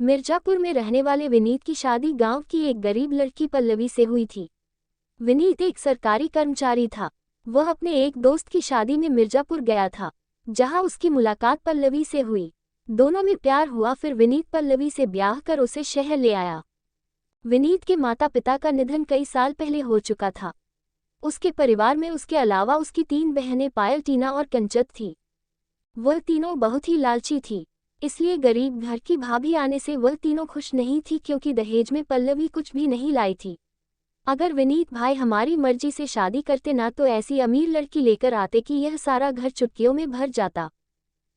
मिर्जापुर में रहने वाले विनीत की शादी गांव की एक गरीब लड़की पल्लवी से हुई थी। विनीत एक सरकारी कर्मचारी था। वह अपने एक दोस्त की शादी में मिर्जापुर गया था, जहां उसकी मुलाकात पल्लवी से हुई। दोनों में प्यार हुआ। फिर विनीत पल्लवी से ब्याह कर उसे शहर ले आया। विनीत के माता पिता का निधन कई साल पहले हो चुका था। उसके परिवार में उसके अलावा उसकी 3 बहनें पायल, टीना और कंचत थी। वह तीनों बहुत ही लालची थी, इसलिए गरीब घर की भाभी आने से वह तीनों खुश नहीं थी, क्योंकि दहेज में पल्लवी कुछ भी नहीं लाई थी। अगर विनीत भाई हमारी मर्जी से शादी करते ना तो ऐसी अमीर लड़की लेकर आते कि यह सारा घर चुटकियों में भर जाता।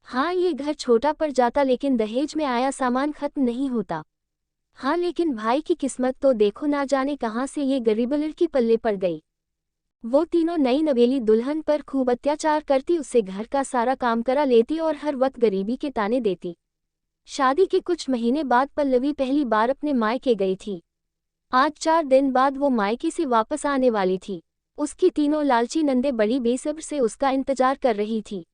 हाँ, ये घर छोटा पड़ जाता, लेकिन दहेज में आया सामान खत्म नहीं होता। हाँ, लेकिन भाई की किस्मत तो देखो, ना जाने कहाँ से ये गरीब लड़की पल्ले पड़ गई। वो तीनों नई नवेली दुल्हन पर खूब अत्याचार करती, उससे घर का सारा काम करा लेती और हर वक्त गरीबी के ताने देती। शादी के कुछ महीने बाद पल्लवी पहली बार अपने मायके गई थी। आज 4 दिन बाद वो मायके से वापस आने वाली थी। उसकी तीनों लालची नंदे बड़ी बेसब्र से उसका इंतजार कर रही थी।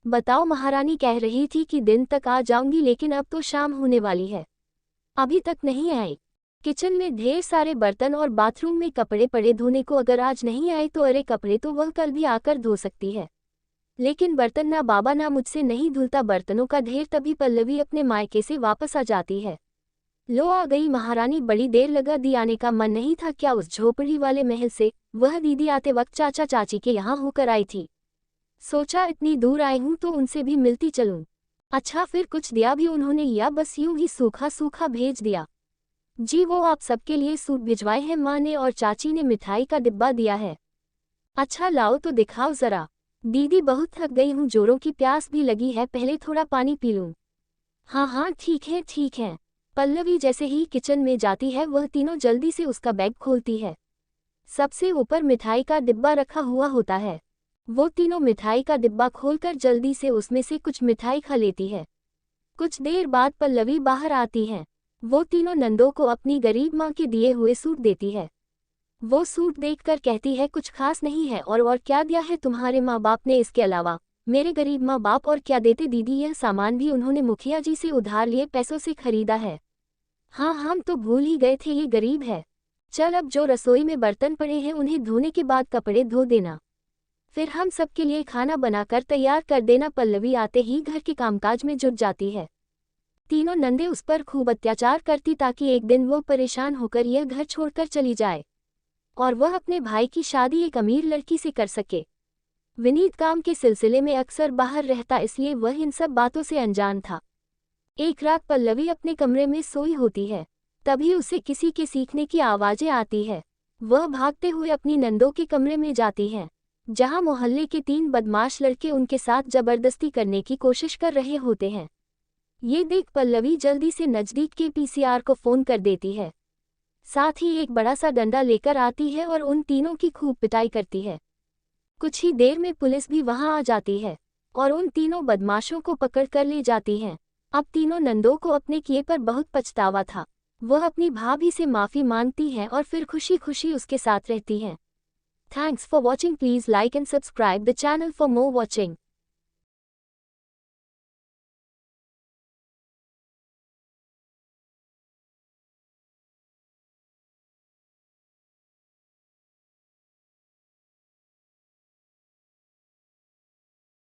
बताओ, महारानी कह रही थी कि दिन तक आ जाऊंगी, लेकिन अब तो शाम होने वाली है, अभी तक नहीं आई। किचन में ढेर सारे बर्तन और बाथरूम में कपड़े पड़े धोने को, अगर आज नहीं आए तो अरे कपड़े तो वह कल भी आकर धो सकती है, लेकिन बर्तन ना बाबा ना मुझसे नहीं धुलता बर्तनों का ढेर। तभी पल्लवी अपने मायके से वापस आ जाती है। लो, आ गई महारानी, बड़ी देर लगा दी, आने का मन नहीं था क्या उस झोपड़ी वाले महल से? वह दीदी आते वक्त चाचा चाची के यहाँ होकर आई थी। सोचा इतनी दूर आई हूँ तो उनसे भी मिलती चलूं। अच्छा, फिर कुछ दिया भी उन्होंने या बस यूं ही सूखा सूखा भेज दिया? जी, वो आप सबके लिए सूप भिजवाए हैं माँ ने, और चाची ने मिठाई का डिब्बा दिया है। अच्छा लाओ तो दिखाओ जरा। दीदी बहुत थक गई हूँ, जोरों की प्यास भी लगी है, पहले थोड़ा पानी पी लूँ। हाँ हाँ ठीक है ठीक है। पल्लवी जैसे ही किचन में जाती है वह तीनों जल्दी से उसका बैग खोलती है। सबसे ऊपर मिठाई का डिब्बा रखा हुआ होता है। वो तीनों मिठाई का डिब्बा खोलकर जल्दी से उसमें से कुछ मिठाई खा लेती है। कुछ देर बाद पल्लवी बाहर आती है। वो तीनों नंदों को अपनी गरीब माँ के दिए हुए सूट देती है। वो सूट देखकर कहती है कुछ खास नहीं है। और क्या दिया है तुम्हारे माँ बाप ने इसके अलावा? मेरे गरीब माँ बाप और क्या देते दीदी, यह सामान भी उन्होंने मुखिया जी से उधार लिए पैसों से खरीदा है। हाँ, हम तो भूल ही गए थे, ये गरीब है। चल, अब जो रसोई में बर्तन पड़े हैं उन्हें धोने के बाद कपड़े धो देना, फिर हम सबके लिए खाना बनाकर तैयार कर देना। पल्लवी आते ही घर के कामकाज में जुट जाती है। तीनों नंदे उस पर खूब अत्याचार करती ताकि एक दिन वो परेशान होकर यह घर छोड़कर चली जाए और वह अपने भाई की शादी एक अमीर लड़की से कर सके। विनीत काम के सिलसिले में अक्सर बाहर रहता, इसलिए वह इन सब बातों से अनजान था। एक रात पल्लवी अपने कमरे में सोई होती है, तभी उसे किसी के सीखने की आवाज़ें आती है। वह भागते हुए अपनी नंदों के कमरे में जाती है, जहां मोहल्ले के 3 बदमाश लड़के उनके साथ जबरदस्ती करने की कोशिश कर रहे होते हैं। ये देख पल्लवी जल्दी से नज़दीक के पीसीआर को फ़ोन कर देती है। साथ ही एक बड़ा सा डंडा लेकर आती है और उन तीनों की खूब पिटाई करती है। कुछ ही देर में पुलिस भी वहां आ जाती है और उन तीनों बदमाशों को पकड़ कर ले जाती है। अब तीनों नंदों को अपने किए पर बहुत पछतावा था। वह अपनी भाभी से माफ़ी मांगती है और फिर खुशी खुशी उसके साथ रहती हैं। Thanks for watching. Please like and subscribe the channel for more watching.